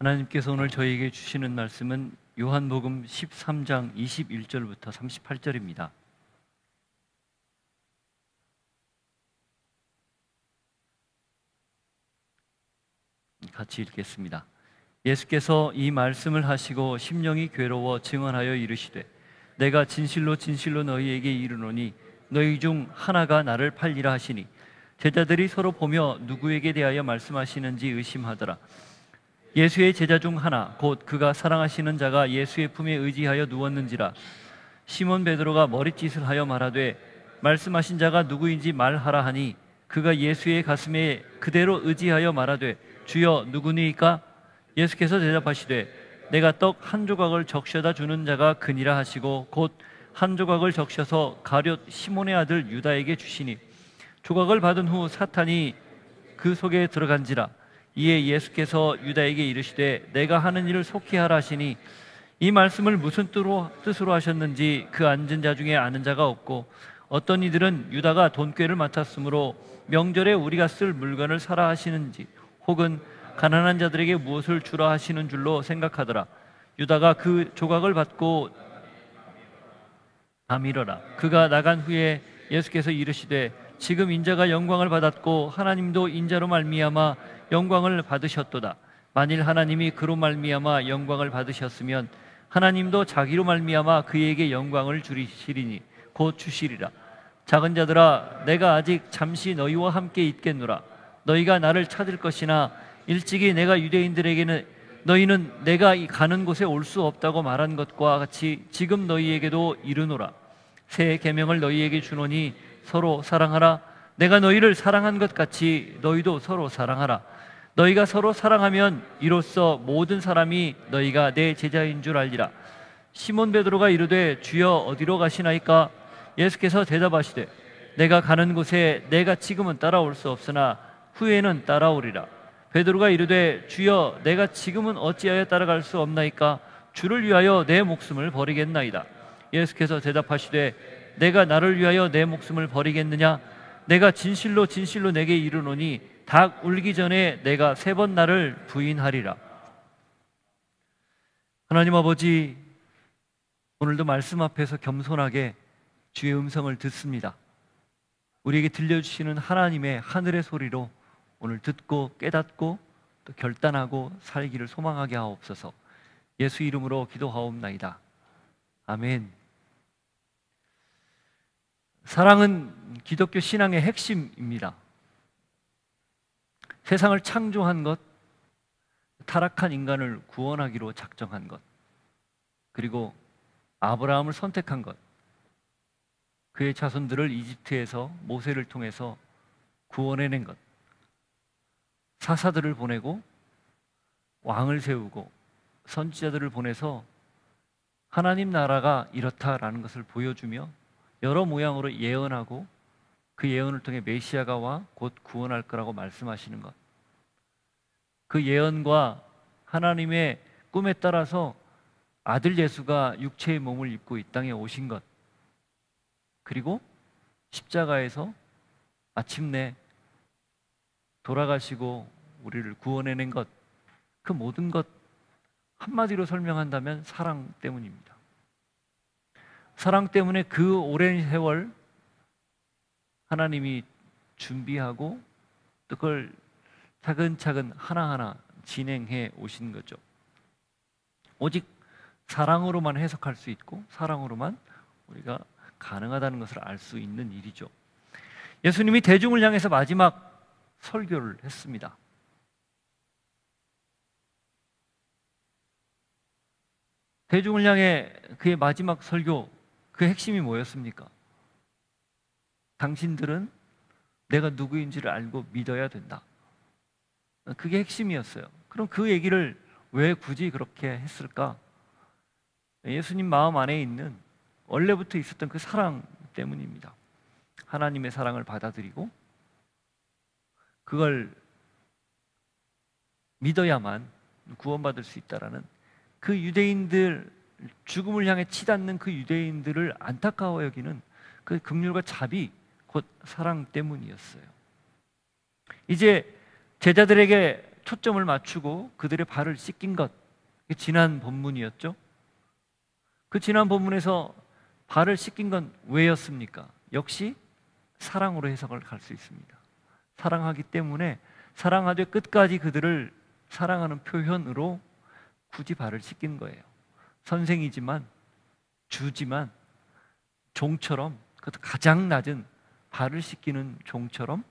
하나님께서 오늘 저희에게 주시는 말씀은 요한복음 13장 21절부터 38절입니다. 같이 읽겠습니다. 예수께서 이 말씀을 하시고 심령이 괴로워 증언하여 이르시되 내가 진실로 진실로 너희에게 이르노니 너희 중 하나가 나를 팔리라 하시니 제자들이 서로 보며 누구에게 대하여 말씀하시는지 의심하더라. 예수의 제자 중 하나 곧 그가 사랑하시는 자가 예수의 품에 의지하여 누웠는지라. 시몬 베드로가 머릿짓을 하여 말하되 말씀하신 자가 누구인지 말하라 하니 그가 예수의 가슴에 그대로 의지하여 말하되 주여 누구니이까? 예수께서 대답하시되 내가 떡 한 조각을 적셔다 주는 자가 그니라 하시고 곧 한 조각을 적셔서 가룟 시몬의 아들 유다에게 주시니 조각을 받은 후 사탄이 그 속에 들어간지라. 이에 예수께서 유다에게 이르시되 내가 하는 일을 속히 하라 하시니 이 말씀을 무슨 뜻으로 하셨는지 그 앉은 자 중에 아는 자가 없고 어떤 이들은 유다가 돈꾀를 맡았으므로 명절에 우리가 쓸 물건을 사라 하시는지 혹은 가난한 자들에게 무엇을 주라 하시는 줄로 생각하더라. 유다가 그 조각을 받고 다 밀어라. 그가 나간 후에 예수께서 이르시되 지금 인자가 영광을 받았고 하나님도 인자로 말미암아 영광을 받으셨도다. 만일 하나님이 그로 말미암아 영광을 받으셨으면 하나님도 자기로 말미암아 그에게 영광을 주시리니 곧 주시리라. 작은 자들아 내가 아직 잠시 너희와 함께 있겠노라. 너희가 나를 찾을 것이나 일찍이 내가 유대인들에게는 너희는 내가 가는 곳에 올 수 없다고 말한 것과 같이 지금 너희에게도 이르노라. 새 계명을 너희에게 주노니 서로 사랑하라. 내가 너희를 사랑한 것 같이 너희도 서로 사랑하라. 너희가 서로 사랑하면 이로써 모든 사람이 너희가 내 제자인 줄 알리라. 시몬 베드로가 이르되 주여 어디로 가시나이까? 예수께서 대답하시되 내가 가는 곳에 내가 지금은 따라올 수 없으나 후에는 따라오리라. 베드로가 이르되 주여 내가 지금은 어찌하여 따라갈 수 없나이까? 주를 위하여 내 목숨을 버리겠나이다. 예수께서 대답하시되 내가 나를 위하여 내 목숨을 버리겠느냐? 내가 진실로 진실로 내게 이르노니 닭 울기 전에 내가 3번 나를 부인하리라. 하나님 아버지, 오늘도 말씀 앞에서 겸손하게 주의 음성을 듣습니다. 우리에게 들려주시는 하나님의 하늘의 소리로 오늘 듣고 깨닫고 또 결단하고 살기를 소망하게 하옵소서. 예수 이름으로 기도하옵나이다. 아멘. 사랑은 기독교 신앙의 핵심입니다. 세상을 창조한 것, 타락한 인간을 구원하기로 작정한 것, 그리고 아브라함을 선택한 것, 그의 자손들을 이집트에서 모세를 통해서 구원해낸 것, 사사들을 보내고 왕을 세우고 선지자들을 보내서 하나님 나라가 이렇다라는 것을 보여주며 여러 모양으로 예언하고 그 예언을 통해 메시아가 와 곧 구원할 거라고 말씀하시는 것, 그 예언과 하나님의 꿈에 따라서 아들 예수가 육체의 몸을 입고 이 땅에 오신 것, 그리고 십자가에서 마침내 돌아가시고 우리를 구원해낸 것, 그 모든 것 한마디로 설명한다면 사랑 때문입니다. 사랑 때문에 그 오랜 세월 하나님이 준비하고 또 그걸 차근차근 하나하나 진행해 오신 거죠. 오직 사랑으로만 해석할 수 있고 사랑으로만 우리가 가능하다는 것을 알 수 있는 일이죠. 예수님이 대중을 향해서 마지막 설교를 했습니다. 대중을 향해 그의 마지막 설교, 그 핵심이 뭐였습니까? 당신들은 내가 누구인지를 알고 믿어야 된다. 그게 핵심이었어요. 그럼 그 얘기를 왜 굳이 그렇게 했을까? 예수님 마음 안에 있는 원래부터 있었던 그 사랑 때문입니다. 하나님의 사랑을 받아들이고 그걸 믿어야만 구원받을 수 있다라는 그 유대인들, 죽음을 향해 치닫는 그 유대인들을 안타까워 여기는 그 긍휼과 자비, 곧 사랑 때문이었어요. 이제 제자들에게 초점을 맞추고 그들의 발을 씻긴 것, 지난 본문이었죠. 그 지난 본문에서 발을 씻긴 건 왜였습니까? 역시 사랑으로 해석을 갈 수 있습니다. 사랑하기 때문에 사랑하되 끝까지 그들을 사랑하는 표현으로 굳이 발을 씻긴 거예요. 선생이지만, 주지만, 종처럼, 그것도 가장 낮은 발을 씻기는 종처럼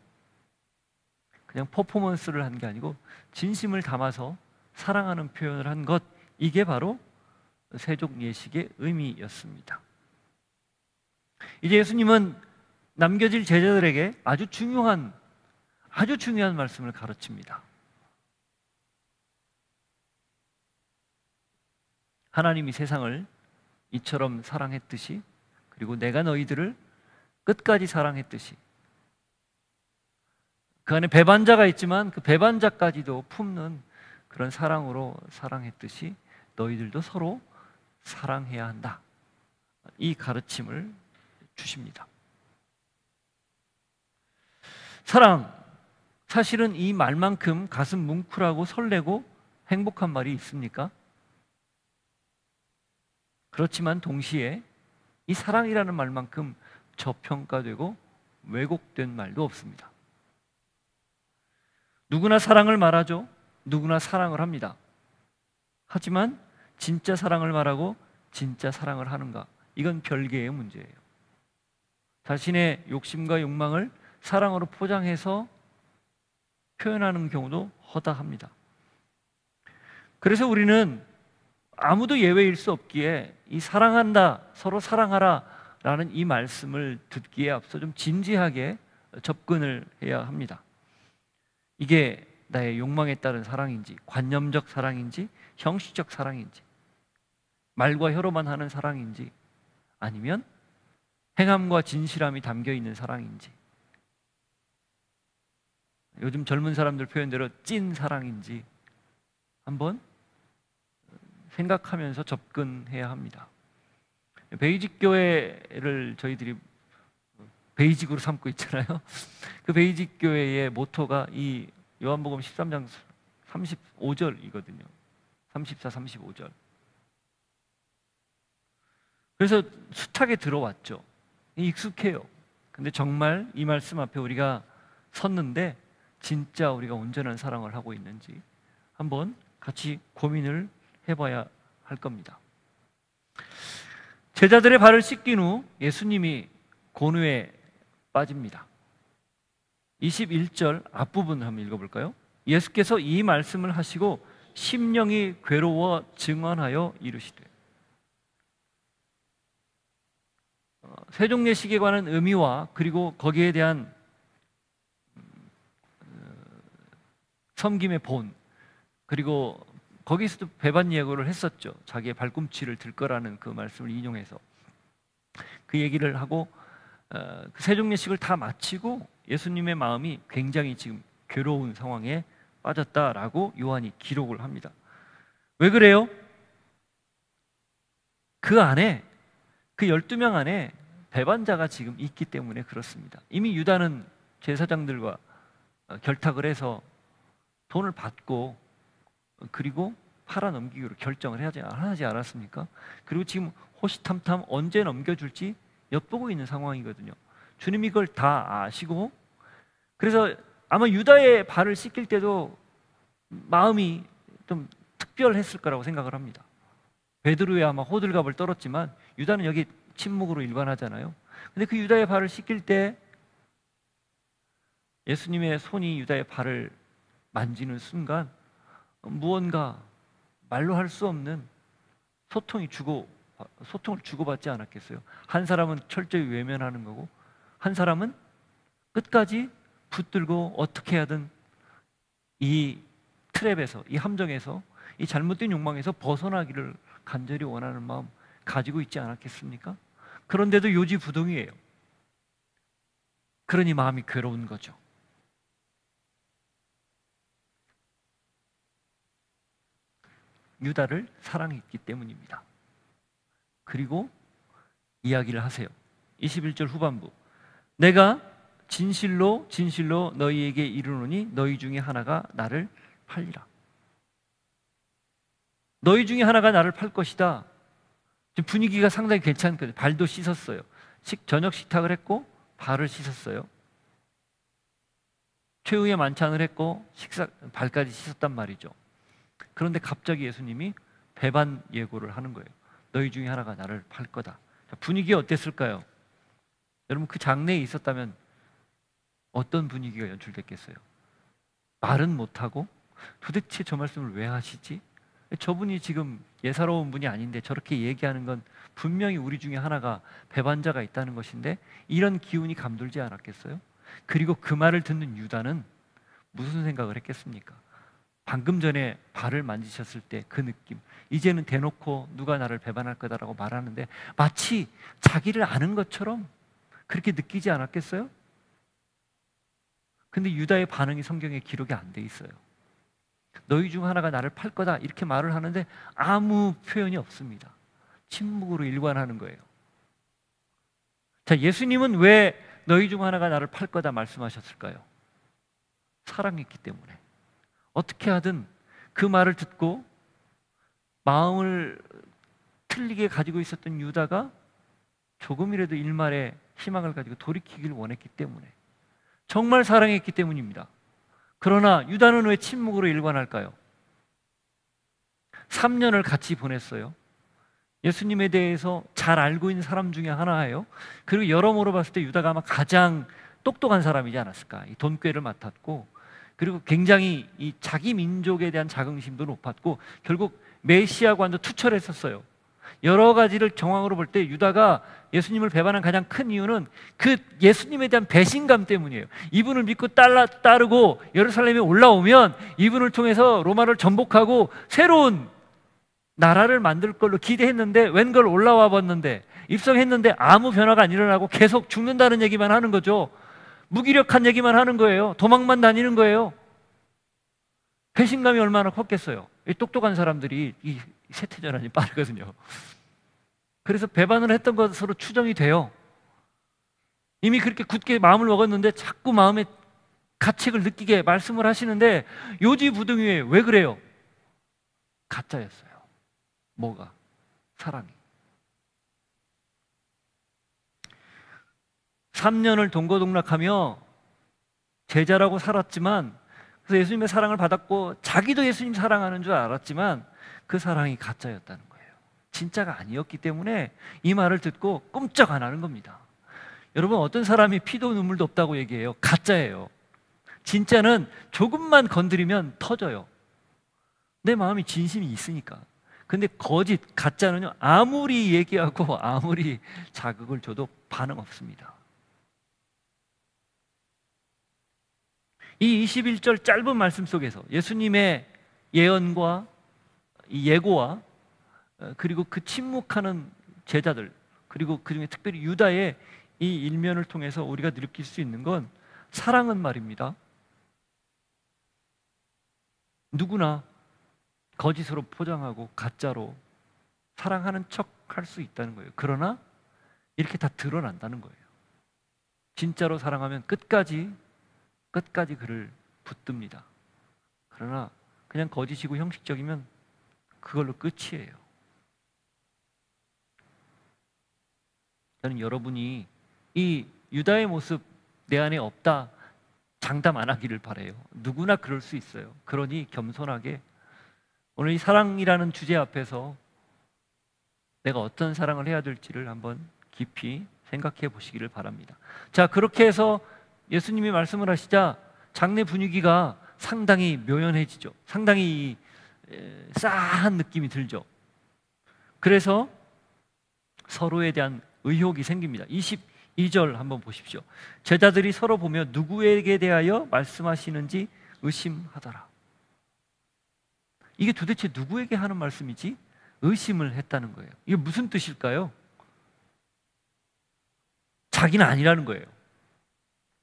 그냥 퍼포먼스를 한 게 아니고 진심을 담아서 사랑하는 표현을 한 것, 이게 바로 세족 예식의 의미였습니다. 이제 예수님은 남겨질 제자들에게 아주 중요한 말씀을 가르칩니다. 하나님이 세상을 이처럼 사랑했듯이, 그리고 내가 너희들을 끝까지 사랑했듯이, 그 안에 배반자가 있지만 그 배반자까지도 품는 그런 사랑으로 사랑했듯이 너희들도 서로 사랑해야 한다. 이 가르침을 주십니다. 사랑, 사실은 이 말만큼 가슴 뭉클하고 설레고 행복한 말이 있습니까? 그렇지만 동시에 이 사랑이라는 말만큼 저평가되고 왜곡된 말도 없습니다. 누구나 사랑을 말하죠. 누구나 사랑을 합니다. 하지만 진짜 사랑을 말하고 진짜 사랑을 하는가? 이건 별개의 문제예요. 자신의 욕심과 욕망을 사랑으로 포장해서 표현하는 경우도 허다합니다. 그래서 우리는 아무도 예외일 수 없기에 이 사랑한다, 서로 사랑하라 라는 이 말씀을 듣기에 앞서 좀 진지하게 접근을 해야 합니다. 이게 나의 욕망에 따른 사랑인지, 관념적 사랑인지, 형식적 사랑인지, 말과 혀로만 하는 사랑인지, 아니면 행함과 진실함이 담겨 있는 사랑인지, 요즘 젊은 사람들 표현대로 찐 사랑인지 한번 생각하면서 접근해야 합니다. 베이직 교회를 저희들이 베이직으로 삼고 있잖아요. 그 베이직 교회의 모토가 이 요한복음 13장 35절이거든요. 34, 35절. 그래서 숱하게 들어왔죠. 익숙해요. 근데 정말 이 말씀 앞에 우리가 섰는데 진짜 우리가 온전한 사랑을 하고 있는지 한번 같이 고민을 해봐야 할 겁니다. 제자들의 발을 씻긴 후 예수님이 곤우에 빠집니다. 21절 앞부분 한번 읽어볼까요? 예수께서 이 말씀을 하시고 심령이 괴로워 증언하여 이르시되. 세종예식에 관한 의미와 그리고 거기에 대한 섬김의 본, 그리고 거기서도 배반 예고를 했었죠. 자기의 발꿈치를 들 거라는 그 말씀을 인용해서 그 얘기를 하고 그 세종예식을 다 마치고 예수님의 마음이 굉장히 지금 괴로운 상황에 빠졌다라고 요한이 기록을 합니다. 왜 그래요? 그 안에, 그 12명 안에 배반자가 지금 있기 때문에 그렇습니다. 이미 유다는 제사장들과 결탁을 해서 돈을 받고 그리고 팔아넘기기로 결정을 하지 않았습니까? 그리고 지금 호시탐탐 언제 넘겨줄지 엿보고 있는 상황이거든요. 주님이 그걸 다 아시고, 그래서 아마 유다의 발을 씻길 때도 마음이 좀 특별했을 거라고 생각을 합니다. 베드로의 아마 호들갑을 떨었지만 유다는 여기 침묵으로 일관하잖아요. 근데 그 유다의 발을 씻길 때 예수님의 손이 유다의 발을 만지는 순간 무언가 말로 할 수 없는 소통을 주고받지 않았겠어요? 한 사람은 철저히 외면하는 거고 한 사람은 끝까지 붙들고 어떻게 하든 이 트랩에서, 이 함정에서, 이 잘못된 욕망에서 벗어나기를 간절히 원하는 마음 가지고 있지 않았겠습니까? 그런데도 요지부동이에요. 그러니 마음이 괴로운 거죠. 유다를 사랑했기 때문입니다. 그리고 이야기를 하세요. 21절 후반부. 내가 진실로 진실로 너희에게 이르노니 너희 중에 하나가 나를 팔리라. 너희 중에 하나가 나를 팔 것이다. 지금 분위기가 상당히 괜찮거든요. 발도 씻었어요. 저녁 식탁을 했고 발을 씻었어요. 최후의 만찬을 했고 발까지 씻었단 말이죠. 그런데 갑자기 예수님이 배반 예고를 하는 거예요. 너희 중에 하나가 나를 팔 거다. 분위기가 어땠을까요? 여러분, 그 장내에 있었다면 어떤 분위기가 연출됐겠어요? 말은 못하고 도대체 저 말씀을 왜 하시지? 저분이 지금 예사로운 분이 아닌데 저렇게 얘기하는 건 분명히 우리 중에 하나가 배반자가 있다는 것인데, 이런 기운이 감돌지 않았겠어요? 그리고 그 말을 듣는 유다는 무슨 생각을 했겠습니까? 방금 전에 발을 만지셨을 때 그 느낌, 이제는 대놓고 누가 나를 배반할 거다라고 말하는데 마치 자기를 아는 것처럼 그렇게 느끼지 않았겠어요? 근데 유다의 반응이 성경에 기록이 안 돼 있어요. 너희 중 하나가 나를 팔 거다 이렇게 말을 하는데 아무 표현이 없습니다. 침묵으로 일관하는 거예요. 자, 예수님은 왜 너희 중 하나가 나를 팔 거다 말씀하셨을까요? 사랑했기 때문에. 어떻게 하든 그 말을 듣고 마음을 틀리게 가지고 있었던 유다가 조금이라도 일말의 희망을 가지고 돌이키길 원했기 때문에, 정말 사랑했기 때문입니다. 그러나 유다는 왜 침묵으로 일관할까요? 3년을 같이 보냈어요. 예수님에 대해서 잘 알고 있는 사람 중에 하나예요. 그리고 여러모로 봤을 때 유다가 아마 가장 똑똑한 사람이지 않았을까. 이 돈꾀를 맡았고, 그리고 굉장히 이 자기 민족에 대한 자긍심도 높았고, 결국 메시아관도 투철했었어요. 여러 가지를 정황으로 볼 때 유다가 예수님을 배반한 가장 큰 이유는 그 예수님에 대한 배신감 때문이에요. 이분을 믿고 따르고 예루살렘에 올라오면 이분을 통해서 로마를 정복하고 새로운 나라를 만들 걸로 기대했는데 웬걸 올라와 봤는데, 입성했는데 아무 변화가 안 일어나고 계속 죽는다는 얘기만 하는 거죠. 무기력한 얘기만 하는 거예요. 도망만 다니는 거예요. 배신감이 얼마나 컸겠어요. 이 똑똑한 사람들이 이 세태전환이 빠르거든요. 그래서 배반을 했던 것으로 추정이 돼요. 이미 그렇게 굳게 마음을 먹었는데 자꾸 마음에 가책을 느끼게 말씀을 하시는데 요지부동이에요. 왜 그래요? 가짜였어요. 뭐가? 사랑이. 3년을 동고동락하며 제자라고 살았지만, 그래서 예수님의 사랑을 받았고 자기도 예수님 사랑하는 줄 알았지만 그 사랑이 가짜였다는 거예요. 진짜가 아니었기 때문에 이 말을 듣고 꼼짝 안 하는 겁니다. 여러분, 어떤 사람이 피도 눈물도 없다고 얘기해요? 가짜예요. 진짜는 조금만 건드리면 터져요. 내 마음이 진심이 있으니까. 근데 거짓, 가짜는요, 아무리 얘기하고 아무리 자극을 줘도 반응 없습니다. 이 21절 짧은 말씀 속에서 예수님의 예언과 이 예고와 그리고 그 침묵하는 제자들, 그리고 그중에 특별히 유다의 이 일면을 통해서 우리가 느낄 수 있는 건 사랑은 말입니다. 누구나 거짓으로 포장하고 가짜로 사랑하는 척 할 수 있다는 거예요. 그러나 이렇게 다 드러난다는 거예요. 진짜로 사랑하면 끝까지 그를 붙듭니다. 그러나 그냥 거짓이고 형식적이면 그걸로 끝이에요. 저는 여러분이 이 유다의 모습 내 안에 없다 장담 안 하기를 바라요. 누구나 그럴 수 있어요. 그러니 겸손하게 오늘 이 사랑이라는 주제 앞에서 내가 어떤 사랑을 해야 될지를 한번 깊이 생각해 보시기를 바랍니다. 자, 그렇게 해서 예수님이 말씀을 하시자 장내 분위기가 상당히 묘연해지죠. 상당히 싸한 느낌이 들죠. 그래서 서로에 대한 의혹이 생깁니다. 22절 한번 보십시오. 제자들이 서로 보며 누구에게 대하여 말씀하시는지 의심하더라. 이게 도대체 누구에게 하는 말씀이지? 의심을 했다는 거예요. 이게 무슨 뜻일까요? 자기는 아니라는 거예요.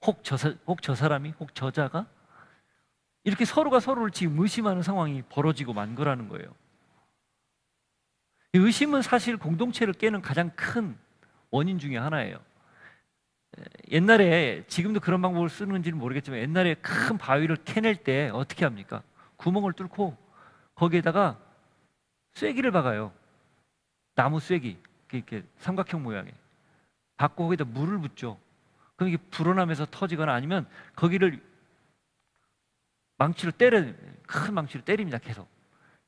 혹 저 사람이, 혹 저자가 이렇게 서로가 서로를 지금 의심하는 상황이 벌어지고 만 거라는 거예요. 이 의심은 사실 공동체를 깨는 가장 큰 원인 중에 하나예요. 옛날에, 지금도 그런 방법을 쓰는지는 모르겠지만 옛날에 큰 바위를 캐낼 때 어떻게 합니까? 구멍을 뚫고 거기에다가 쐐기를 박아요. 나무 쐐기, 이렇게 삼각형 모양의. 박고 거기다 물을 붓죠. 그럼 이게 불어나면서 터지거나 아니면 거기를 큰 망치로 때립니다. 계속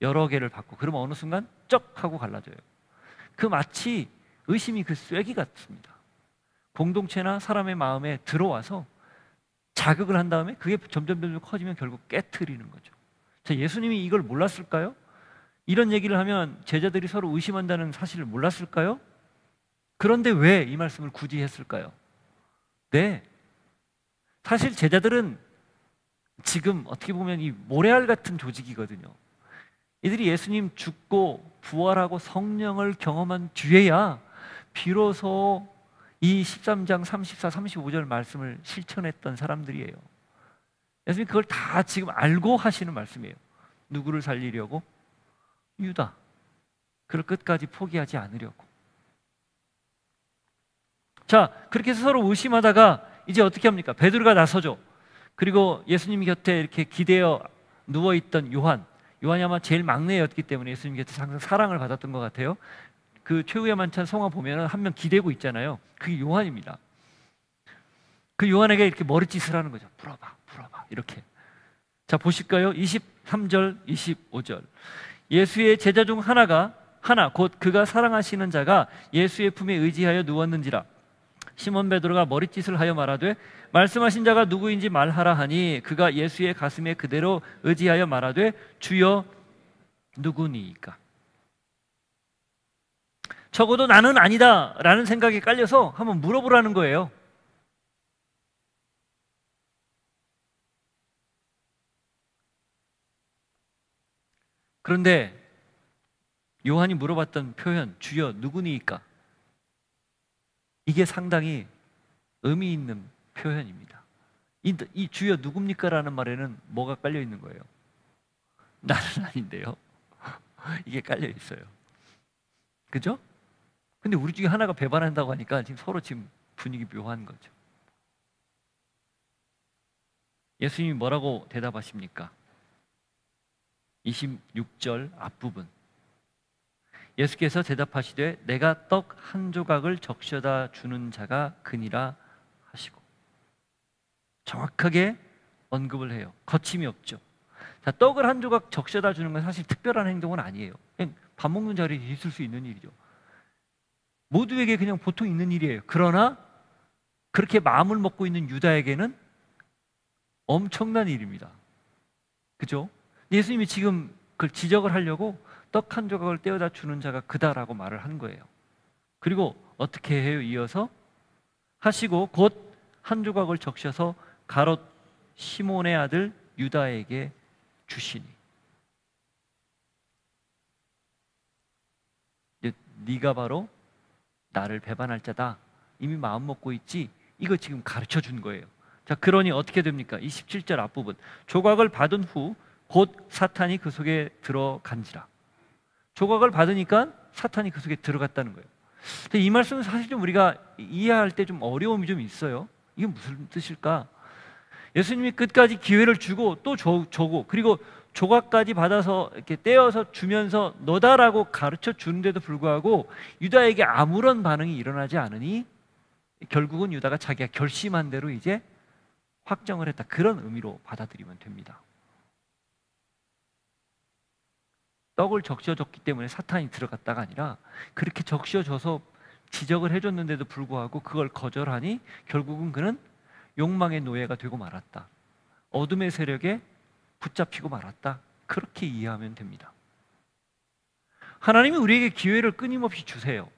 여러 개를 받고. 그러면 어느 순간 쩍 하고 갈라져요. 그 마치 의심이 그 쐐기 같습니다. 공동체나 사람의 마음에 들어와서 자극을 한 다음에 그게 점점 커지면 결국 깨트리는 거죠. 자, 예수님이 이걸 몰랐을까요? 이런 얘기를 하면 제자들이 서로 의심한다는 사실을 몰랐을까요? 그런데 왜 이 말씀을 굳이 했을까요? 네, 사실 제자들은 지금 어떻게 보면 이 모래알 같은 조직이거든요. 이들이 예수님 죽고 부활하고 성령을 경험한 뒤에야 비로소 이 13장 34, 35절 말씀을 실천했던 사람들이에요. 예수님 그걸 다 지금 알고 하시는 말씀이에요. 누구를 살리려고? 유다. 그를 끝까지 포기하지 않으려고. 자, 그렇게 해서 서로 의심하다가 이제 어떻게 합니까? 베드로가 나서죠. 그리고 예수님 곁에 이렇게 기대어 누워있던 요한이 아마 제일 막내였기 때문에 예수님 곁에 항상 사랑을 받았던 것 같아요. 그 최후의 만찬 성화 보면 한 명 기대고 있잖아요. 그게 요한입니다. 그 요한에게 이렇게 머리짓을 하는 거죠. 풀어봐 이렇게. 자, 보실까요? 23절 25절. 예수의 제자 중 하나 곧 그가 사랑하시는 자가 예수의 품에 의지하여 누웠는지라. 시몬 베드로가 머리짓을 하여 말하되 말씀하신 자가 누구인지 말하라 하니 그가 예수의 가슴에 그대로 의지하여 말하되 주여 누구니이까. 적어도 나는 아니다 라는 생각에 깔려서 한번 물어보라는 거예요. 그런데 요한이 물어봤던 표현 주여 누구니이까, 이게 상당히 의미 있는 표현입니다. 이 주여 누굽니까? 라는 말에는 뭐가 깔려 있는 거예요? 나는 아닌데요. 이게 깔려 있어요. 그죠? 근데 우리 중에 하나가 배반한다고 하니까 서로 분위기 묘한 거죠. 예수님이 뭐라고 대답하십니까? 26절 앞부분. 예수께서 대답하시되 내가 떡 한 조각을 적셔다 주는 자가 그니라 하시고. 정확하게 언급을 해요. 거침이 없죠. 자, 떡을 한 조각 적셔다 주는 건 사실 특별한 행동은 아니에요. 그냥 밥 먹는 자리에 있을 수 있는 일이죠. 모두에게 그냥 보통 있는 일이에요. 그러나 그렇게 마음을 먹고 있는 유다에게는 엄청난 일입니다. 그죠? 예수님이 지금 그걸 지적을 하려고 떡 한 조각을 떼어다 주는 자가 그다라고 말을 한 거예요. 그리고 어떻게 해요? 이어서 하시고 곧 한 조각을 적셔서 가롯 시몬의 아들 유다에게 주시니. 네가 바로 나를 배반할 자다. 이미 마음 먹고 있지. 이거 지금 가르쳐 준 거예요. 자, 그러니 어떻게 됩니까? 27절 앞부분. 조각을 받은 후 곧 사탄이 그 속에 들어간지라. 조각을 받으니까 사탄이 그 속에 들어갔다는 거예요. 이 말씀은 사실 좀 우리가 이해할 때 좀 어려움이 좀 있어요. 이게 무슨 뜻일까? 예수님이 끝까지 기회를 주고 또 주고 그리고 조각까지 받아서 이렇게 떼어서 주면서 너다라고 가르쳐 주는데도 불구하고 유다에게 아무런 반응이 일어나지 않으니 결국은 유다가 자기가 결심한 대로 이제 확정을 했다. 그런 의미로 받아들이면 됩니다. 떡을 적셔줬기 때문에 사탄이 들어갔다가 아니라 그렇게 적셔줘서 지적을 해줬는데도 불구하고 그걸 거절하니 결국은 그는 욕망의 노예가 되고 말았다. 어둠의 세력에 붙잡히고 말았다. 그렇게 이해하면 됩니다. 하나님이 우리에게 기회를 끊임없이 주세요.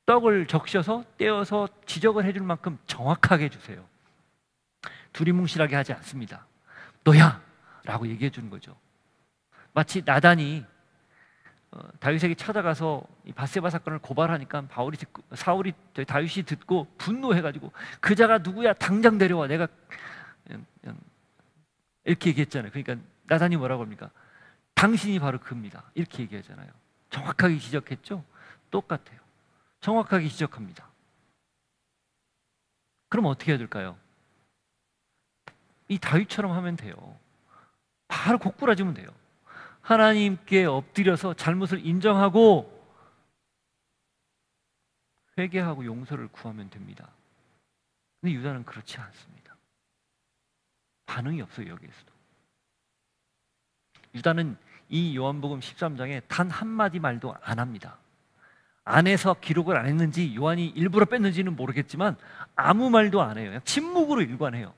떡을 적셔서 떼어서 지적을 해줄 만큼 정확하게 주세요. 두리뭉실하게 하지 않습니다. 너야! 라고 얘기해 주는 거죠. 마치 나단이 다윗에게 찾아가서 이 바세바 사건을 고발하니까 다윗이 듣고 분노해가지고 그 자가 누구야? 당장 데려와. 내가 이렇게 얘기했잖아요. 그러니까 나단이 뭐라고 합니까? 당신이 바로 그입니다. 이렇게 얘기하잖아요. 정확하게 지적했죠? 똑같아요. 정확하게 지적합니다. 그럼 어떻게 해야 될까요? 이 다윗처럼 하면 돼요. 바로 고꾸라지면 돼요. 하나님께 엎드려서 잘못을 인정하고 회개하고 용서를 구하면 됩니다. 근데 유다는 그렇지 않습니다. 반응이 없어요. 여기에서도 유다는 이 요한복음 13장에 단 한마디 말도 안 합니다. 안 해서 기록을 안 했는지 요한이 일부러 뺐는지는 모르겠지만 아무 말도 안 해요. 그냥 침묵으로 일관해요.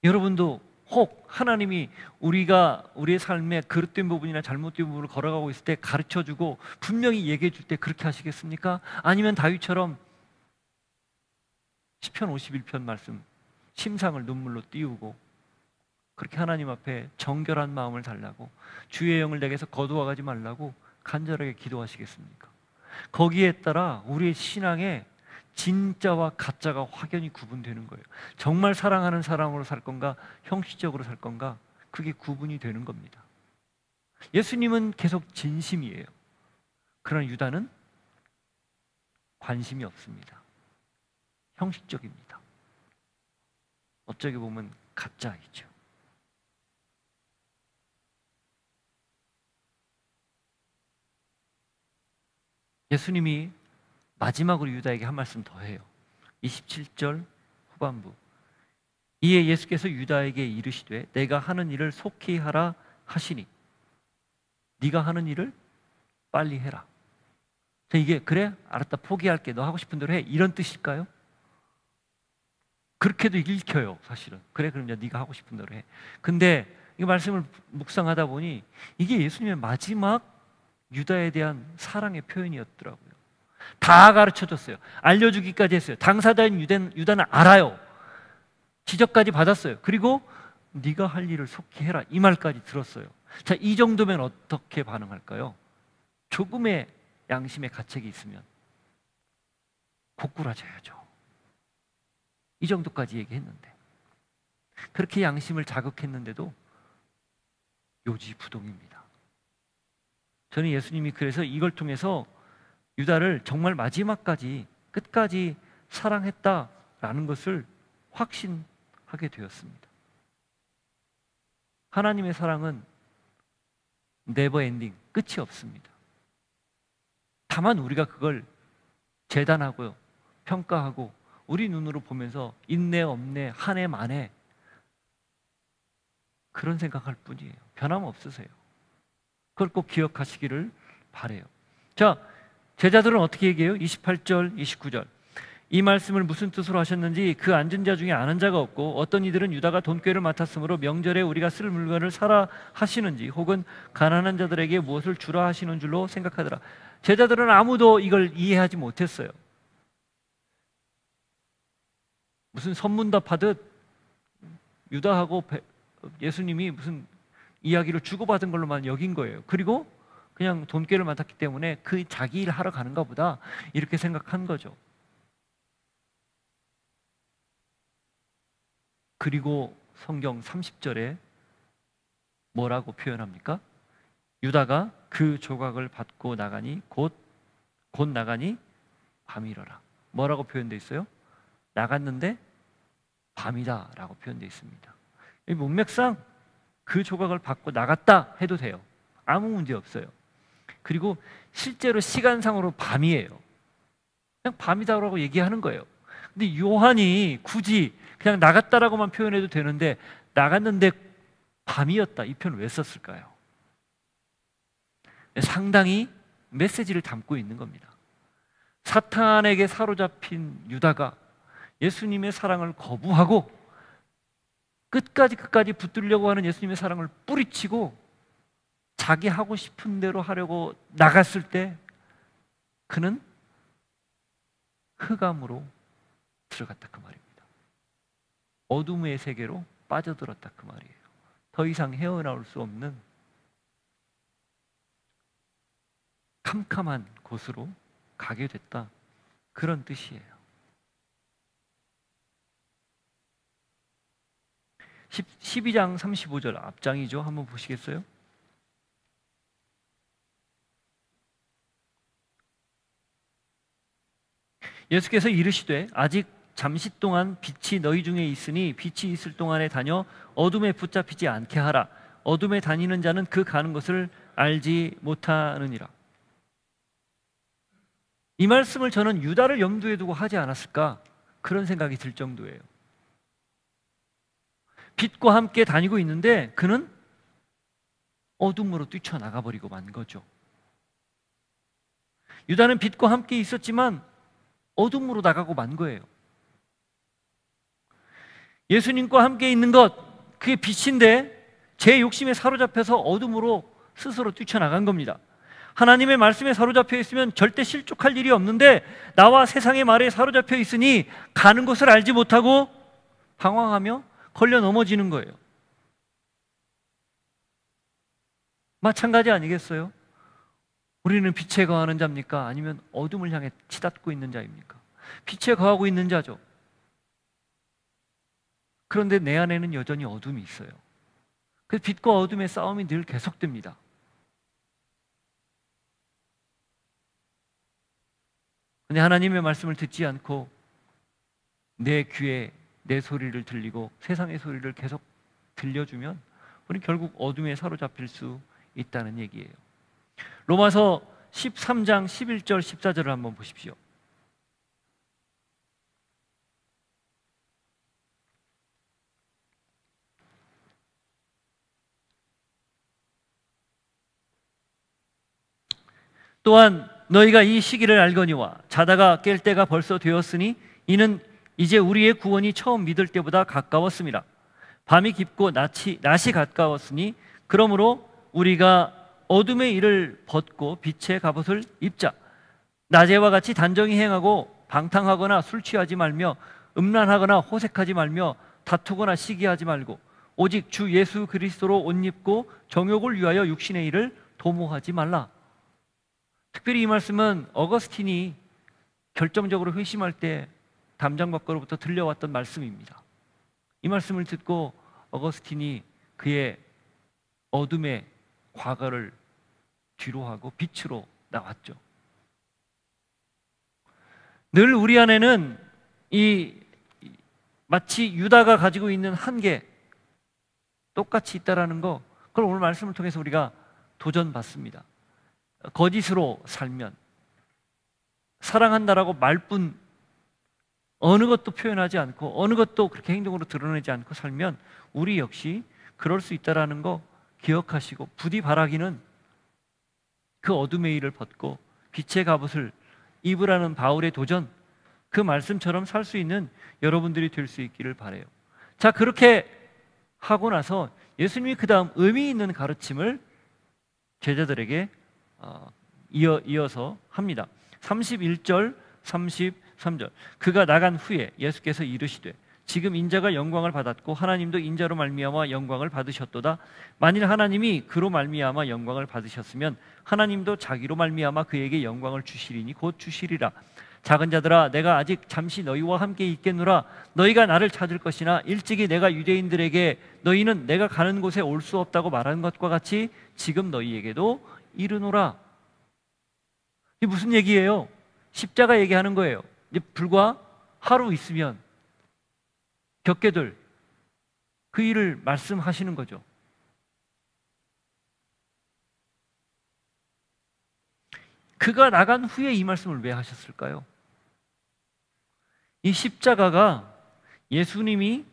여러분도 혹 하나님이 우리가 우리의 삶에 그릇된 부분이나 잘못된 부분을 걸어가고 있을 때 가르쳐주고 분명히 얘기해 줄 때 그렇게 하시겠습니까? 아니면 다윗처럼 시편 51편 말씀 심상을 눈물로 띄우고 그렇게 하나님 앞에 정결한 마음을 달라고 주의 영을 내게서 거두어가지 말라고 간절하게 기도하시겠습니까? 거기에 따라 우리의 신앙에 진짜와 가짜가 확연히 구분되는 거예요. 정말 사랑하는 사랑으로 살 건가 형식적으로 살 건가 그게 구분이 되는 겁니다. 예수님은 계속 진심이에요. 그러나 유다는 관심이 없습니다. 형식적입니다. 어쩌게 보면 가짜이죠. 예수님이 마지막으로 유다에게 한 말씀 더 해요. 27절 후반부. 이에 예수께서 유다에게 이르시되 내가 하는 일을 속히 하라 하시니 네가 하는 일을 빨리 해라. 이게 그래? 알았다 포기할게. 너 하고 싶은 대로 해. 이런 뜻일까요? 그렇게도 읽혀요. 사실은. 그래 그럼 네가 하고 싶은 대로 해. 근데 이 말씀을 묵상하다 보니 이게 예수님의 마지막 유다에 대한 사랑의 표현이었더라고요. 다 가르쳐줬어요. 알려주기까지 했어요. 당사자인 유다는 알아요. 지적까지 받았어요. 그리고 네가 할 일을 속히 해라 이 말까지 들었어요. 자, 이 정도면 어떻게 반응할까요? 조금의 양심의 가책이 있으면 고꾸라져야죠. 이 정도까지 얘기했는데 그렇게 양심을 자극했는데도 요지부동입니다. 저는 예수님이 그래서 이걸 통해서 유다를 정말 마지막까지 끝까지 사랑했다라는 것을 확신하게 되었습니다. 하나님의 사랑은 네버 엔딩, 끝이 없습니다. 다만 우리가 그걸 재단하고요, 평가하고 우리 눈으로 보면서 있네 없네 한 해 만에 그런 생각할 뿐이에요. 변함없으세요. 그걸 꼭 기억하시기를 바라요. 자, 제자들은 어떻게 얘기해요? 28절, 29절. 이 말씀을 무슨 뜻으로 하셨는지 그 앉은 자 중에 아는 자가 없고 어떤 이들은 유다가 돈꾀를 맡았으므로 명절에 우리가 쓸 물건을 사라 하시는지 혹은 가난한 자들에게 무엇을 주라 하시는 줄로 생각하더라. 제자들은 아무도 이걸 이해하지 못했어요. 무슨 선문답하듯 유다하고 예수님이 무슨 이야기를 주고받은 걸로만 여긴 거예요. 그리고 그냥 돈꾀를 맡았기 때문에 그 자기 일 하러 가는가 보다 이렇게 생각한 거죠. 그리고 성경 30절에 뭐라고 표현합니까? 유다가 그 조각을 받고 나가니 곧 나가니 밤이러라. 뭐라고 표현되어 있어요? 나갔는데 밤이다 라고 표현되어 있습니다. 이 문맥상 그 조각을 받고 나갔다 해도 돼요. 아무 문제 없어요. 그리고 실제로 시간상으로 밤이에요. 그냥 밤이다라고 얘기하는 거예요. 근데 요한이 굳이 그냥 나갔다라고만 표현해도 되는데 나갔는데 밤이었다 이 표현을 왜 썼을까요? 상당히 메시지를 담고 있는 겁니다. 사탄에게 사로잡힌 유다가 예수님의 사랑을 거부하고 끝까지 붙들려고 하는 예수님의 사랑을 뿌리치고 자기 하고 싶은 대로 하려고 나갔을 때 그는 흑암으로 들어갔다 그 말입니다. 어둠의 세계로 빠져들었다 그 말이에요. 더 이상 헤어나올 수 없는 캄캄한 곳으로 가게 됐다 그런 뜻이에요. 12장 35절 앞장이죠. 한번 보시겠어요? 예수께서 이르시되 아직 잠시 동안 빛이 너희 중에 있으니 빛이 있을 동안에 다녀 어둠에 붙잡히지 않게 하라. 어둠에 다니는 자는 그 가는 것을 알지 못하느니라. 이 말씀을 저는 유다를 염두에 두고 하지 않았을까, 그런 생각이 들 정도예요. 빛과 함께 다니고 있는데 그는 어둠으로 뛰쳐나가 버리고 만 거죠. 유다는 빛과 함께 있었지만 어둠으로 나가고 만 거예요. 예수님과 함께 있는 것, 그게 빛인데 제 욕심에 사로잡혀서 어둠으로 스스로 뛰쳐나간 겁니다. 하나님의 말씀에 사로잡혀 있으면 절대 실족할 일이 없는데 나와 세상의 말에 사로잡혀 있으니 가는 곳을 알지 못하고 방황하며 걸려 넘어지는 거예요. 마찬가지 아니겠어요? 우리는 빛에 거하는 자입니까? 아니면 어둠을 향해 치닫고 있는 자입니까? 빛에 거하고 있는 자죠. 그런데 내 안에는 여전히 어둠이 있어요. 그래서 빛과 어둠의 싸움이 늘 계속됩니다. 근데 하나님의 말씀을 듣지 않고 내 귀에 내 소리를 들리고 세상의 소리를 계속 들려주면 우리 결국 어둠에 사로잡힐 수 있다는 얘기예요. 로마서 13장 11절 14절을 한번 보십시오. 또한 너희가 이 시기를 알거니와 자다가 깰 때가 벌써 되었으니 이는 이제 우리의 구원이 처음 믿을 때보다 가까웠습니다. 밤이 깊고 낮이 가까웠으니 그러므로 우리가 어둠의 일을 벗고 빛의 갑옷을 입자. 낮에와 같이 단정히 행하고 방탕하거나 술 취하지 말며 음란하거나 호색하지 말며 다투거나 시기하지 말고 오직 주 예수 그리스도로 옷 입고 정욕을 위하여 육신의 일을 도모하지 말라. 특별히 이 말씀은 어거스틴이 결정적으로 회심할 때 담장 밖으로부터 들려왔던 말씀입니다. 이 말씀을 듣고 어거스틴이 그의 어둠의 과거를 뒤로하고 빛으로 나왔죠. 늘 우리 안에는 마치 유다가 가지고 있는 한계 똑같이 있다라는 거, 그걸 오늘 말씀을 통해서 우리가 도전받습니다. 거짓으로 살면, 사랑한다라고 말뿐 어느 것도 표현하지 않고 어느 것도 그렇게 행동으로 드러내지 않고 살면 우리 역시 그럴 수 있다라는 거 기억하시고 부디 바라기는 그 어둠의 일을 벗고 빛의 갑옷을 입으라는 바울의 도전, 그 말씀처럼 살 수 있는 여러분들이 될 수 있기를 바라요. 자, 그렇게 하고 나서 예수님이 그 다음 의미 있는 가르침을 제자들에게 이어서 합니다. 31절 33절 그가 나간 후에 예수께서 이르시되 지금 인자가 영광을 받았고 하나님도 인자로 말미암아 영광을 받으셨도다. 만일 하나님이 그로 말미암아 영광을 받으셨으면 하나님도 자기로 말미암아 그에게 영광을 주시리니 곧 주시리라. 작은 자들아 내가 아직 잠시 너희와 함께 있겠노라. 너희가 나를 찾을 것이나 일찍이 내가 유대인들에게 너희는 내가 가는 곳에 올 수 없다고 말하는 것과 같이 지금 너희에게도 이르노라. 이게 무슨 얘기예요? 십자가 얘기하는 거예요. 이제 불과 하루 있으면 겪게 될 그 일을 말씀하시는 거죠. 그가 나간 후에 이 말씀을 왜 하셨을까요? 이 십자가가 예수님이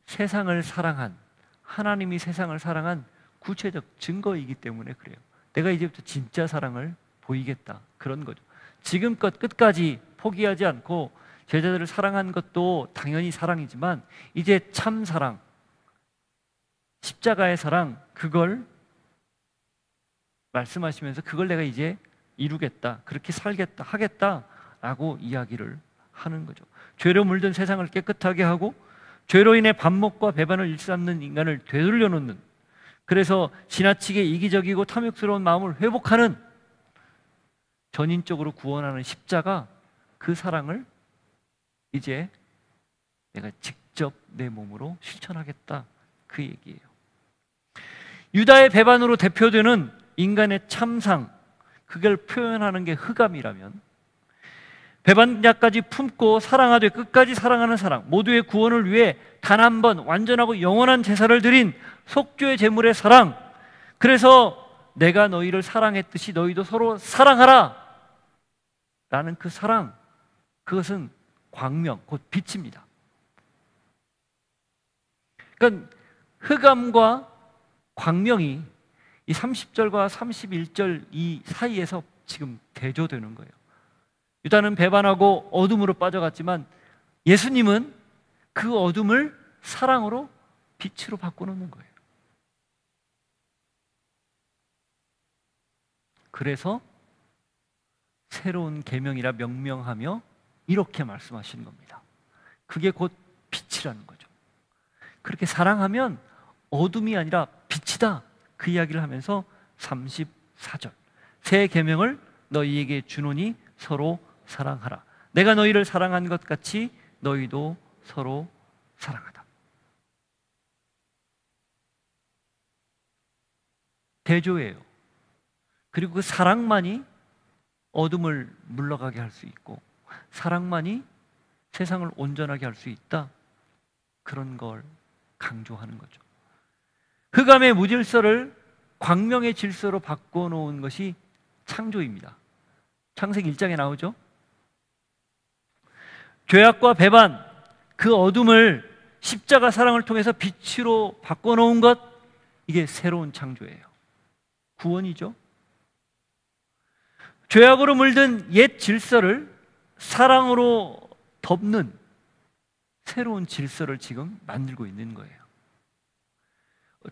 세상을 사랑한, 하나님이 세상을 사랑한 구체적 증거이기 때문에 그래요. 내가 이제부터 진짜 사랑을 보이겠다, 그런 거죠. 지금껏 끝까지 포기하지 않고 제자들을 사랑한 것도 당연히 사랑이지만 이제 참 사랑, 십자가의 사랑, 그걸 말씀하시면서 그걸 내가 이제 이루겠다, 그렇게 살겠다, 하겠다라고 이야기를 하는 거죠. 죄로 물든 세상을 깨끗하게 하고 죄로 인해 반목과 배반을 일삼는 인간을 되돌려 놓는, 그래서 지나치게 이기적이고 탐욕스러운 마음을 회복하는, 전인적으로 구원하는 십자가, 그 사랑을 이제 내가 직접 내 몸으로 실천하겠다, 그 얘기예요. 유다의 배반으로 대표되는 인간의 참상, 그걸 표현하는 게 흑암이라면 배반자까지 품고 사랑하되 끝까지 사랑하는 사랑, 모두의 구원을 위해 단 한 번 완전하고 영원한 제사를 드린 속죄의 제물의 사랑. 그래서 내가 너희를 사랑했듯이 너희도 서로 사랑하라 라는 그 사랑, 그것은 광명, 곧 빛입니다. 그러니까 흑암과 광명이 이 30절과 31절 이 사이에서 지금 대조되는 거예요. 유다는 배반하고 어둠으로 빠져갔지만 예수님은 그 어둠을 사랑으로 빛으로 바꿔놓는 거예요. 그래서 새로운 계명이라 명명하며 이렇게 말씀하시는 겁니다. 그게 곧 빛이라는 거죠. 그렇게 사랑하면 어둠이 아니라 빛이다, 그 이야기를 하면서 34절, 새 계명을 너희에게 주노니 서로 사랑하라. 내가 너희를 사랑한 것 같이 너희도 서로 사랑하다. 대조예요. 그리고 그 사랑만이 어둠을 물러가게 할 수 있고 사랑만이 세상을 온전하게 할 수 있다, 그런 걸 강조하는 거죠. 흑암의 무질서를 광명의 질서로 바꿔놓은 것이 창조입니다. 창세기 1장에 나오죠. 죄악과 배반, 그 어둠을 십자가 사랑을 통해서 빛으로 바꿔놓은 것, 이게 새로운 창조예요. 구원이죠. 죄악으로 물든 옛 질서를 사랑으로 덮는 새로운 질서를 지금 만들고 있는 거예요.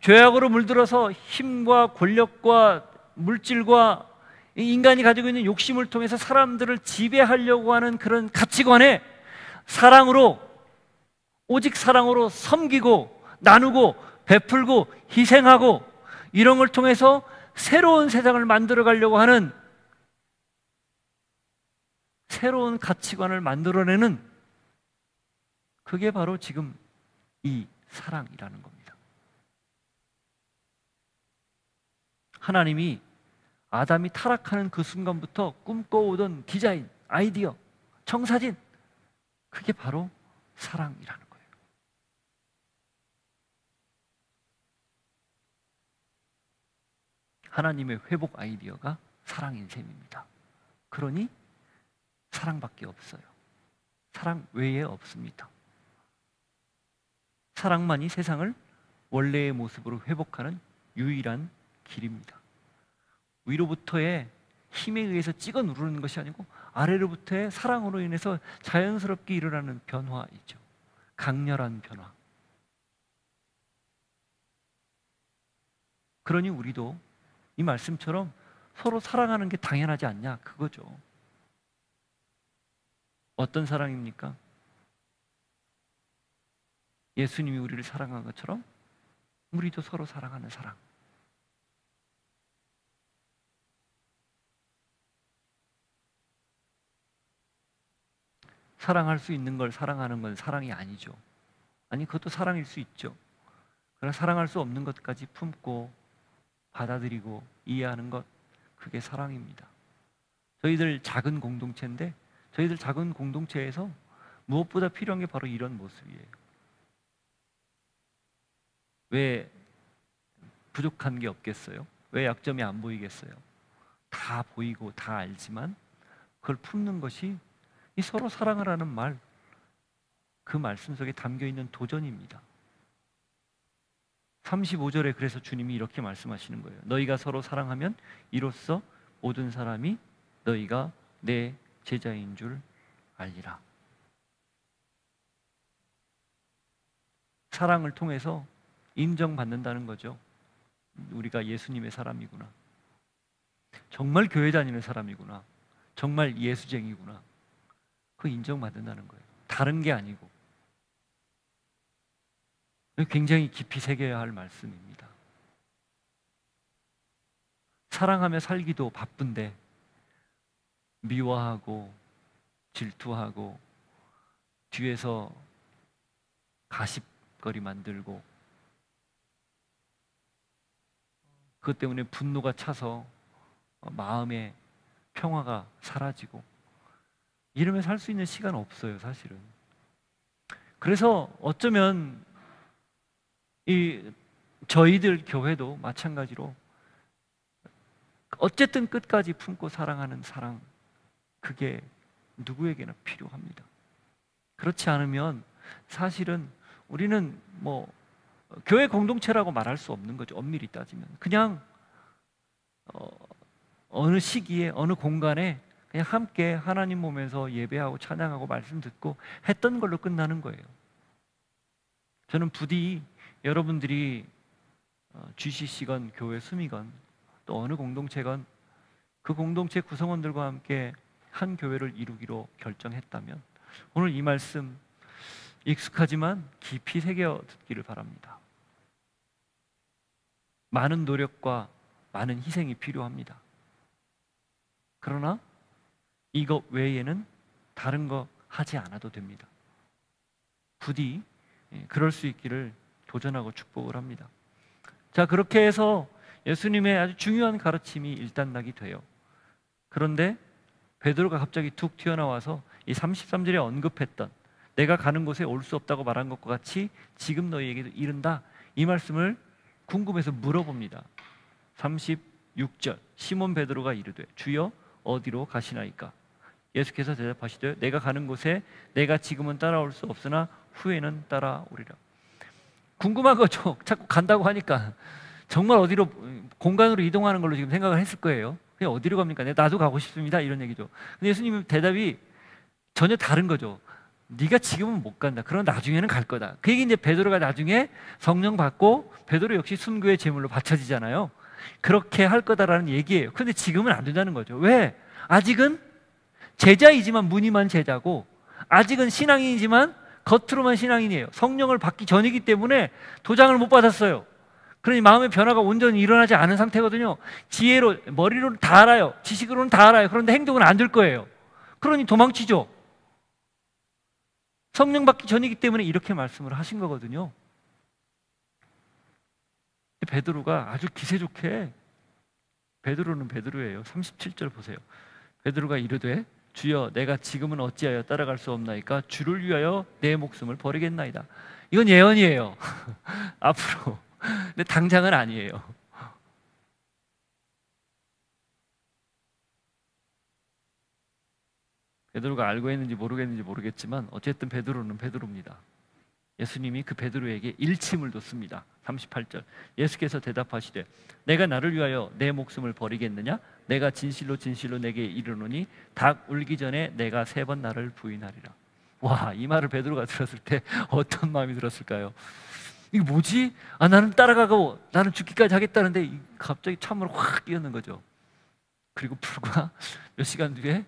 죄악으로 물들어서 힘과 권력과 물질과 인간이 가지고 있는 욕심을 통해서 사람들을 지배하려고 하는 그런 가치관에 사랑으로, 오직 사랑으로 섬기고 나누고 베풀고 희생하고 이런 걸 통해서 새로운 세상을 만들어 가려고 하는 새로운 가치관을 만들어내는, 그게 바로 지금 이 사랑이라는 겁니다. 하나님이 아담이 타락하는 그 순간부터 꿈꿔오던 디자인, 아이디어, 청사진, 그게 바로 사랑이라는 거예요. 하나님의 회복 아이디어가 사랑인 셈입니다. 그러니 사랑밖에 없어요. 사랑 외에 없습니다. 사랑만이 세상을 원래의 모습으로 회복하는 유일한 길입니다. 위로부터의 힘에 의해서 찍어 누르는 것이 아니고 아래로부터의 사랑으로 인해서 자연스럽게 일어나는 변화이죠. 강렬한 변화. 그러니 우리도 이 말씀처럼 서로 사랑하는 게 당연하지 않냐, 그거죠. 어떤 사랑입니까? 예수님이 우리를 사랑한 것처럼 우리도 서로 사랑하는 사랑. 사랑할 수 있는 걸 사랑하는 건 사랑이 아니죠. 아니, 그것도 사랑일 수 있죠. 그러나 사랑할 수 없는 것까지 품고 받아들이고 이해하는 것, 그게 사랑입니다. 저희들 작은 공동체인데 저희들 작은 공동체에서 무엇보다 필요한 게 바로 이런 모습이에요. 왜 부족한 게 없겠어요? 왜 약점이 안 보이겠어요? 다 보이고 다 알지만 그걸 품는 것이 이 서로 사랑을 하는 말, 그 말씀 속에 담겨 있는 도전입니다. 35절에 그래서 주님이 이렇게 말씀하시는 거예요. 너희가 서로 사랑하면 이로써 모든 사람이 너희가 내 제자인 줄 알리라. 사랑을 통해서 인정받는다는 거죠. 우리가 예수님의 사람이구나. 정말 교회 다니는 사람이구나. 정말 예수쟁이구나. 그 인정받는다는 거예요. 다른 게 아니고. 굉장히 깊이 새겨야 할 말씀입니다. 사랑하며 살기도 바쁜데 미워하고 질투하고 뒤에서 가십거리 만들고 그것 때문에 분노가 차서 마음의 평화가 사라지고 이러면서 할 수 있는 시간 없어요, 사실은. 그래서 어쩌면 저희들 교회도 마찬가지로 어쨌든 끝까지 품고 사랑하는 사랑, 그게 누구에게나 필요합니다. 그렇지 않으면 사실은 우리는 뭐 교회 공동체라고 말할 수 없는 거죠. 엄밀히 따지면 그냥 어느 시기에 어느 공간에 그냥 함께 하나님 보면서 예배하고 찬양하고 말씀 듣고 했던 걸로 끝나는 거예요. 저는 부디 여러분들이 GCC건 교회 수미건 또 어느 공동체건 그 공동체 구성원들과 함께 한 교회를 이루기로 결정했다면 오늘 이 말씀 익숙하지만 깊이 새겨 듣기를 바랍니다. 많은 노력과 많은 희생이 필요합니다. 그러나 이것 외에는 다른 거 하지 않아도 됩니다. 부디 그럴 수 있기를 도전하고 축복을 합니다. 자, 그렇게 해서 예수님의 아주 중요한 가르침이 일단락이 돼요. 그런데 베드로가 갑자기 툭 튀어나와서 이 33절에 언급했던 내가 가는 곳에 올 수 없다고 말한 것과 같이 지금 너희에게도 이른다, 이 말씀을 궁금해서 물어봅니다. 36절 시몬 베드로가 이르되 주여 어디로 가시나이까? 예수께서 대답하시되 내가 가는 곳에 내가 지금은 따라올 수 없으나 후에는 따라오리라. 궁금한 거죠. 자꾸 간다고 하니까 정말 어디로, 공간으로 이동하는 걸로 지금 생각을 했을 거예요. 그냥 어디로 갑니까? 나도 가고 싶습니다, 이런 얘기죠. 근데 예수님 대답이 전혀 다른 거죠. 네가 지금은 못 간다. 그럼 나중에는 갈 거다. 그 얘기 이제 베드로가 나중에 성령 받고 베드로 역시 순교의 제물로 바쳐지잖아요. 그렇게 할 거다라는 얘기예요. 그런데 지금은 안 된다는 거죠. 왜? 아직은 제자이지만 무늬만 제자고, 아직은 신앙인이지만 겉으로만 신앙인이에요. 성령을 받기 전이기 때문에 도장을 못 받았어요. 그러니 마음의 변화가 온전히 일어나지 않은 상태거든요. 지혜로, 머리로는 다 알아요. 지식으로는 다 알아요. 그런데 행동은 안 될 거예요. 그러니 도망치죠. 성령 받기 전이기 때문에 이렇게 말씀을 하신 거거든요. 베드로가 아주 기세 좋게, 베드로는 베드로예요. 37절 보세요. 베드로가 이르되 주여 내가 지금은 어찌하여 따라갈 수 없나이까? 주를 위하여 내 목숨을 버리겠나이다. 이건 예언이에요. 앞으로. 근데 당장은 아니에요. 베드로가 알고 있는지 모르겠지만 어쨌든 베드로는 베드로입니다. 예수님이 그 베드로에게 일침을 뒀습니다. 38절 예수께서 대답하시되 내가 나를 위하여 내 목숨을 버리겠느냐? 내가 진실로 진실로 내게 이르노니 닭 울기 전에 내가 3번 나를 부인하리라. 와, 이 말을 베드로가 들었을 때 어떤 마음이 들었을까요? 이게 뭐지? 나는 따라가고 나는 죽기까지 하겠다는데 갑자기 참으로 확 끼었는 거죠. 그리고 불과 몇 시간 뒤에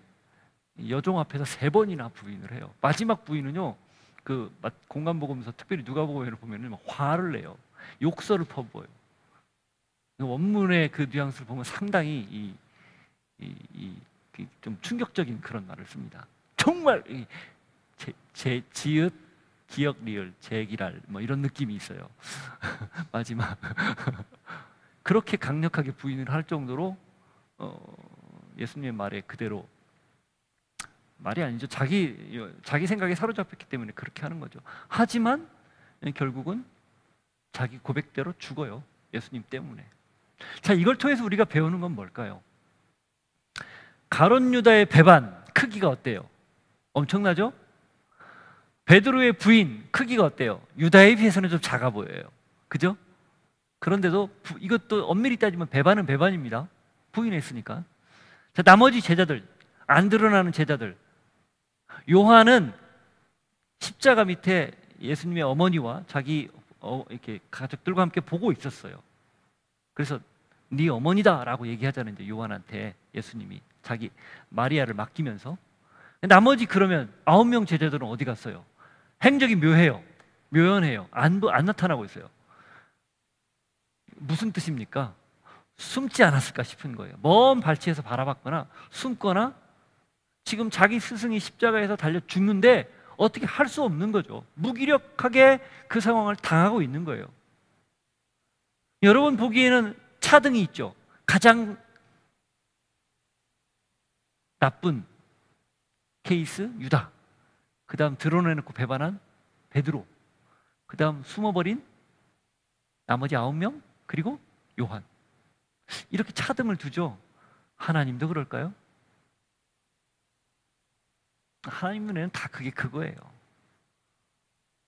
여종 앞에서 3번이나 부인을 해요. 마지막 부인은요, 그 공간복음서 특별히 누가복음을 보면은 화를 내요. 욕설을 퍼부어요. 원문의 그 뉘앙스를 보면 상당히 좀 충격적인 그런 말을 씁니다. 정말 지읒, 기역, 리을, 제기랄 뭐 이런 느낌이 있어요. 마지막 그렇게 강력하게 부인을 할 정도로 예수님의 말에 그대로, 말이 아니죠. 자기 생각에 사로잡혔기 때문에 그렇게 하는 거죠. 하지만 결국은 자기 고백대로 죽어요. 예수님 때문에. 자, 이걸 통해서 우리가 배우는 건 뭘까요? 가룟 유다의 배반 크기가 어때요? 엄청나죠? 베드로의 부인 크기가 어때요? 유다에 비해서는 좀 작아 보여요. 그죠? 그런데도 이것도 엄밀히 따지면 배반은 배반입니다. 부인했으니까. 자, 나머지 제자들, 안 드러나는 제자들. 요한은 십자가 밑에 예수님의 어머니와 자기 이렇게 가족들과 함께 보고 있었어요. 그래서 네 어머니다라고 얘기하자는 이제 요한한테 예수님이 자기 마리아를 맡기면서. 나머지 그러면 9명 제자들은 어디 갔어요? 행적이 묘해요. 묘연해요. 안 나타나고 있어요. 무슨 뜻입니까? 숨지 않았을까 싶은 거예요. 먼 발치에서 바라봤거나 숨거나, 지금 자기 스승이 십자가에서 달려 죽는데 어떻게 할 수 없는 거죠. 무기력하게 그 상황을 당하고 있는 거예요. 여러분 보기에는 차등이 있죠. 가장 나쁜, 케이스 유다, 그 다음 드러내놓고 배반한 베드로, 그 다음 숨어버린 나머지 9명, 그리고 요한. 이렇게 차등을 두죠. 하나님도 그럴까요? 하나님 눈에는 다 그게 그거예요.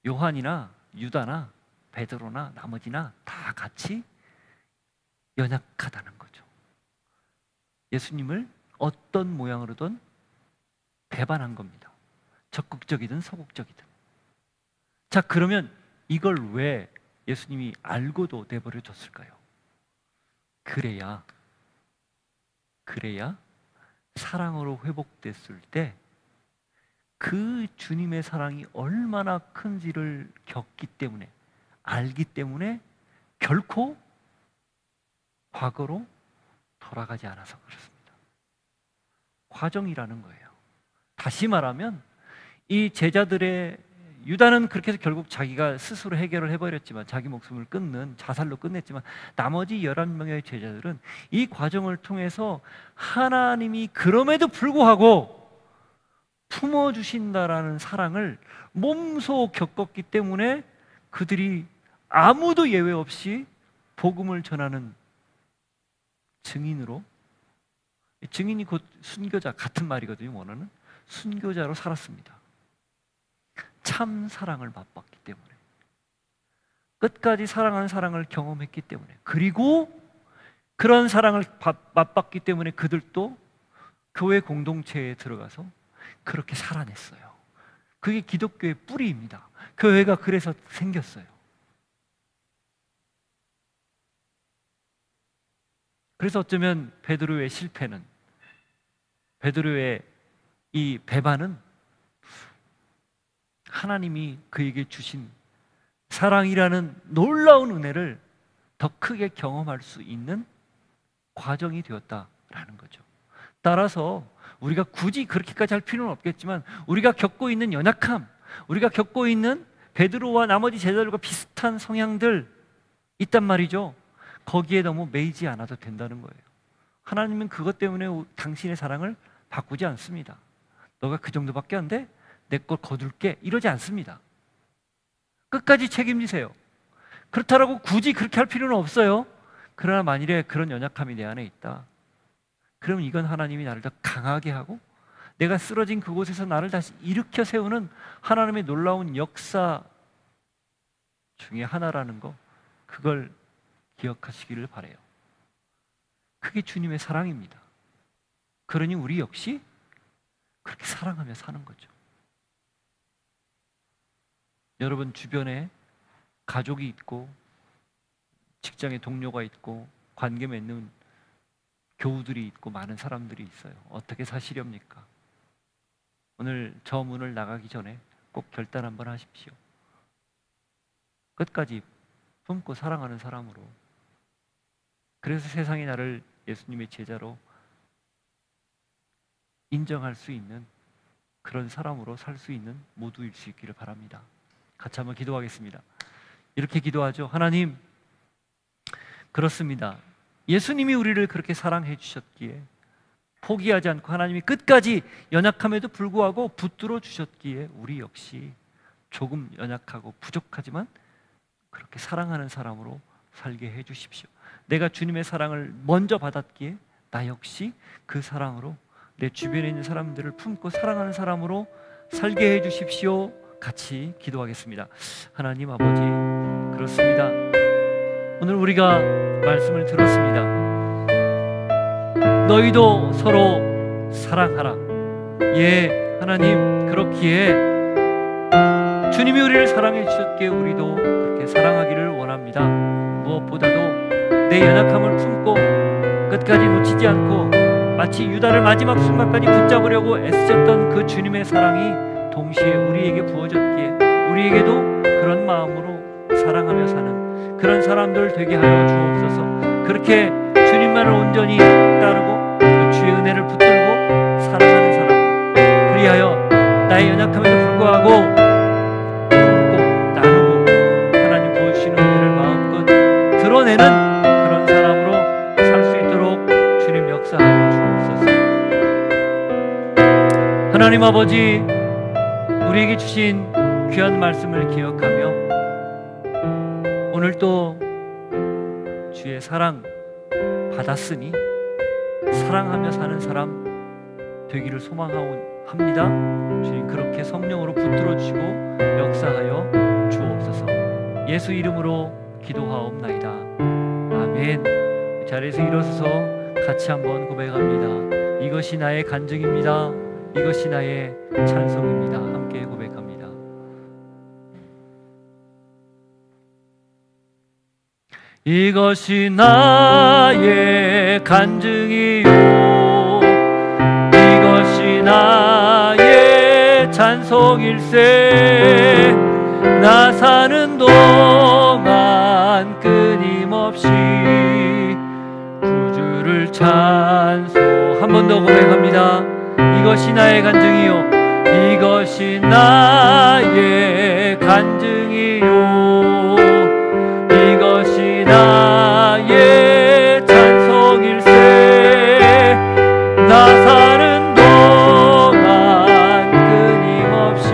요한이나 유다나 베드로나 나머지나 다 같이 연약하다는 거죠. 예수님을 어떤 모양으로든 배반한 겁니다. 적극적이든 소극적이든. 자, 그러면 이걸 왜 예수님이 알고도 내버려 뒀을까요? 그래야 사랑으로 회복됐을 때 그 주님의 사랑이 얼마나 큰지를 겪기 때문에, 알기 때문에 결코 과거로 돌아가지 않아서 그렇습니다. 과정이라는 거예요. 다시 말하면 이 제자들의, 유다는 그렇게 해서 결국 자기가 스스로 해결을 해버렸지만, 자기 목숨을 끊는 자살로 끝냈지만, 나머지 11명의 제자들은 이 과정을 통해서 하나님이 그럼에도 불구하고 품어주신다라는 사랑을 몸소 겪었기 때문에 그들이 아무도 예외 없이 복음을 전하는 증인으로, 증인이 곧 순교자 같은 말이거든요. 원어는 순교자로 살았습니다. 참 사랑을 맛봤기 때문에, 끝까지 사랑하는 사랑을 경험했기 때문에, 그리고 그런 사랑을 맛봤기 때문에 그들도 교회 공동체에 들어가서 그렇게 살아냈어요. 그게 기독교의 뿌리입니다. 교회가 그래서 생겼어요. 그래서 어쩌면 베드로의 실패는, 베드로의 이 배반은 하나님이 그에게 주신 사랑이라는 놀라운 은혜를 더 크게 경험할 수 있는 과정이 되었다라는 거죠. 따라서 우리가 굳이 그렇게까지 할 필요는 없겠지만, 우리가 겪고 있는 연약함, 우리가 겪고 있는 베드로와 나머지 제자들과 비슷한 성향들 있단 말이죠. 거기에 너무 매이지 않아도 된다는 거예요. 하나님은 그것 때문에 당신의 사랑을 바꾸지 않습니다. 너가 그 정도밖에 안 돼? 내 걸 거둘게, 이러지 않습니다. 끝까지 책임지세요. 그렇다고 굳이 그렇게 할 필요는 없어요. 그러나 만일에 그런 연약함이 내 안에 있다, 그럼 이건 하나님이 나를 더 강하게 하고 내가 쓰러진 그곳에서 나를 다시 일으켜 세우는 하나님의 놀라운 역사 중에 하나라는 거, 그걸 기억하시기를 바라요. 그게 주님의 사랑입니다. 그러니 우리 역시 그렇게 사랑하며 사는 거죠. 여러분 주변에 가족이 있고, 직장에 동료가 있고, 관계 맺는 교우들이 있고, 많은 사람들이 있어요. 어떻게 사시렵니까? 오늘 저 문을 나가기 전에 꼭 결단 한번 하십시오. 끝까지 품고 사랑하는 사람으로, 그래서 세상이 나를 예수님의 제자로 인정할 수 있는 그런 사람으로 살 수 있는 모두일 수 있기를 바랍니다. 같이 한번 기도하겠습니다. 이렇게 기도하죠. 하나님, 그렇습니다. 예수님이 우리를 그렇게 사랑해 주셨기에, 포기하지 않고 하나님이 끝까지 연약함에도 불구하고 붙들어 주셨기에, 우리 역시 조금 연약하고 부족하지만 그렇게 사랑하는 사람으로 살게 해 주십시오. 내가 주님의 사랑을 먼저 받았기에 나 역시 그 사랑으로 내 주변에 있는 사람들을 품고 사랑하는 사람으로 살게 해 주십시오. 같이 기도하겠습니다. 하나님 아버지, 그렇습니다. 오늘 우리가 말씀을 들었습니다. 너희도 서로 사랑하라. 예, 하나님, 그렇기에 주님이 우리를 사랑해 주셨기에 우리도 그렇게 사랑하기를 원합니다. 무엇보다도 내 연약함을 품고 끝까지 놓치지 않고, 마치 유다를 마지막 순간까지 붙잡으려고 애쓰셨던 그 주님의 사랑이 동시에 우리에게 부어졌기에, 우리에게도 그런 마음으로 사랑하며 사는 그런 사람들 되게 하여 주옵소서. 그렇게 주님만을 온전히 따르고 그 주의 은혜를 붙들고 사랑하는 사람, 그리하여 나의 연약함에도 불구하고 품고 나누고 하나님 부어주시는 은혜를 마음껏 드러내는 그런 사람으로 살 수 있도록 주님 역사하여 주옵소서. 하나님 아버지, 말씀을 기억하며 오늘 또 주의 사랑 받았으니 사랑하며 사는 사람 되기를 소망합니다. 주님 그렇게 성령으로 붙들어 주시고 역사하여 주옵소서. 예수 이름으로 기도하옵나이다. 아멘. 자리에서 일어서서 같이 한번 고백합니다. 이것이 나의 간증입니다. 이것이 나의 찬송입니다. 함께 고백합니다. 이것이 나의 간증이요, 이것이 나의 찬송일세. 나 사는 동안 끊임없이 구주를 찬송. 한 번 더 고백합니다. 이것이 나의 간증이요, 이것이 나의 간증이요, 이것이 나의 찬송일세. 나 사는 동안 끊임없이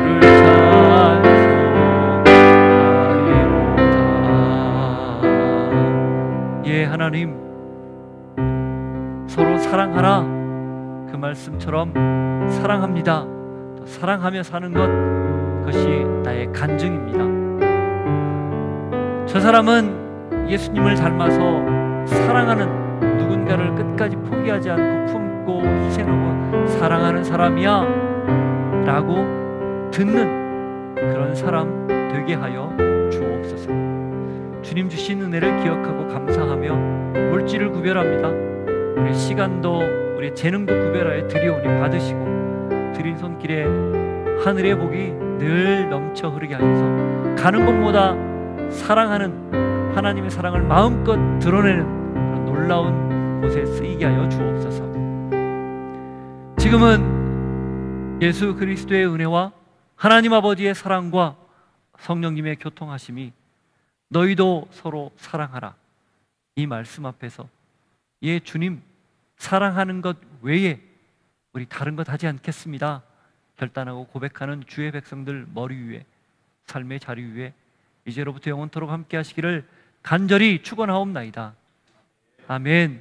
주를 찬송하리로다. 예, 하나님, 서로 사랑하라 그 말씀처럼 사랑합니다. 사랑하며 사는 것, 그것이 나의 간증입니다. 저 사람은 예수님을 닮아서 사랑하는, 누군가를 끝까지 포기하지 않고 품고 희생하고 사랑하는 사람이야 라고 듣는 그런 사람 되게 하여 주옵소서. 주님 주신 은혜를 기억하고 감사하며 물질을 구별합니다. 우리 시간도 우리 재능도 구별하여 드리오니 받으시고 드린 손길에 하늘의 복이 늘 넘쳐 흐르게 하셔서 가는 곳마다 사랑하는 하나님의 사랑을 마음껏 드러내는 놀라운 곳에 쓰이게 하여 주옵소서. 지금은 예수 그리스도의 은혜와 하나님 아버지의 사랑과 성령님의 교통하심이 너희도 서로 사랑하라, 이 말씀 앞에서 예 주님, 사랑하는 것 외에 우리 다른 것 하지 않겠습니다 결단하고 고백하는 주의 백성들 머리 위에, 삶의 자리 위에 이제로부터 영원토록 함께 하시기를 간절히 축원하옵나이다. 아멘.